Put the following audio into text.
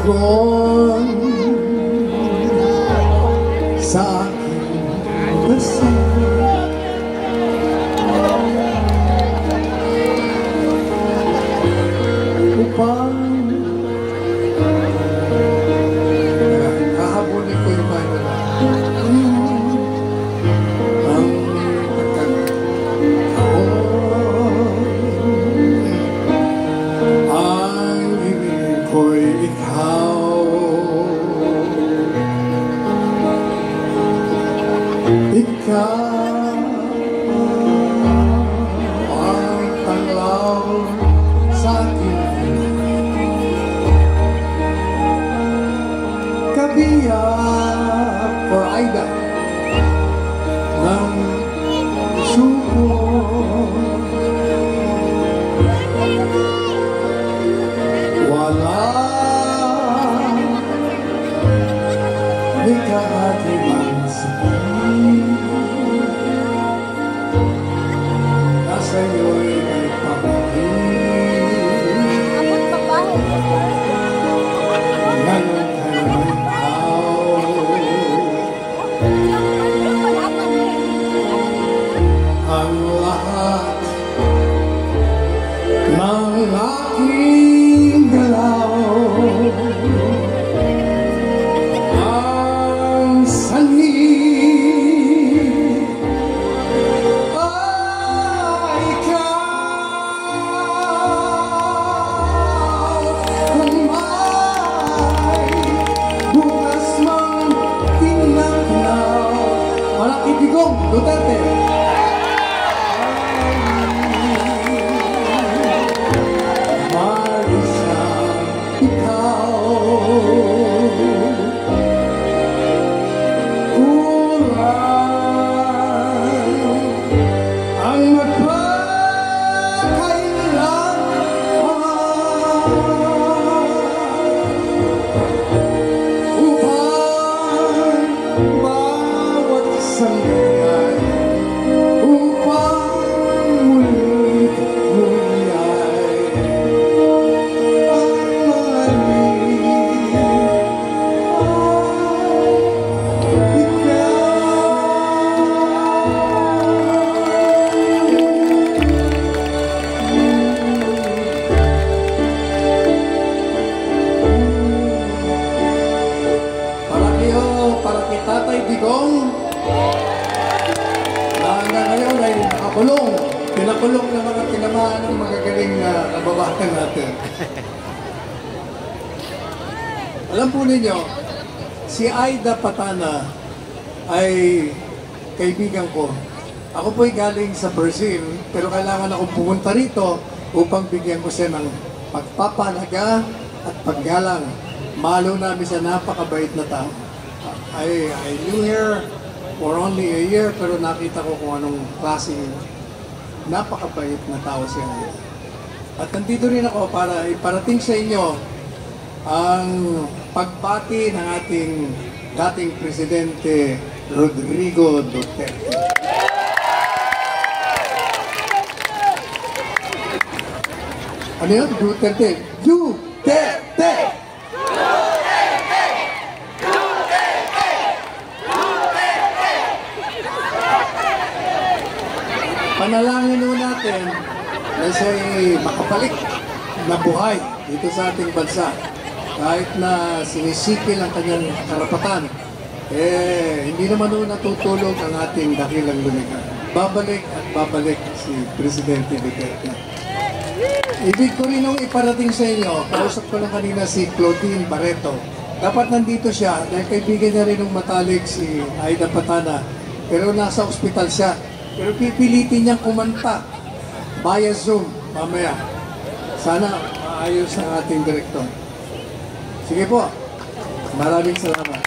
tugon sa aking dasal. Upang kahabunin ko yung mga nila ang pagkakataon ang ibig ko'y ikaw. Ikaw ang tanglaw sa akin, kabiyak for Aida ng suko. Wala may kahatiman sa nasa iyo'y may pamahil. Ngayon kay may tao ang lahat ng aking galaw. Ang sanhi ay ikaw. Kung may bukas mang tinagnaw. Walang ibigong Duterte. Marisa, ikaw ang magpakailanman upang bawat sandali, upang mulit ay ang para kay Tatay Digong na hanggang ngayon ay nakakulong. Pinakulong ng mga tinamaan ng magagaling na kababayan natin. Alam po ninyo, si Aida Patana ay kaibigan ko. Ako po'y galing sa Brazil, pero kailangan akong pumunta rito upang bigyan ko siya ng pagpapahalaga at paggalang. Mahalo namin sa napakabait na tao. I knew her for only a year, pero nakita ko kung anong klaseng napakabait na tao siya. At nandito rin ako para iparating sa inyo ang pagbati ng ating dating Presidente Rodrigo Duterte. Ano yun? Duterte! Duterte! Panalangin nun natin na siya'y makabalik na buhay dito sa ating bansa. Kahit na sinisipil ang kanyang karapatan, hindi naman nun natutulog ang ating dakilang lumikha. Babalik at babalik si Presidente Duterte. Ibig ko rin nung iparating sa inyo, kausap ko lang kanina si Claudine Barreto. Dapat nandito siya dahil kaibigan niya rin ng matalik si Aida Patana. Pero nasa ospital siya. Pero pipilitin niyang kumanta via Zoom mamaya. Sana maayos ang ating direktor. Sige po. Maraming salamat.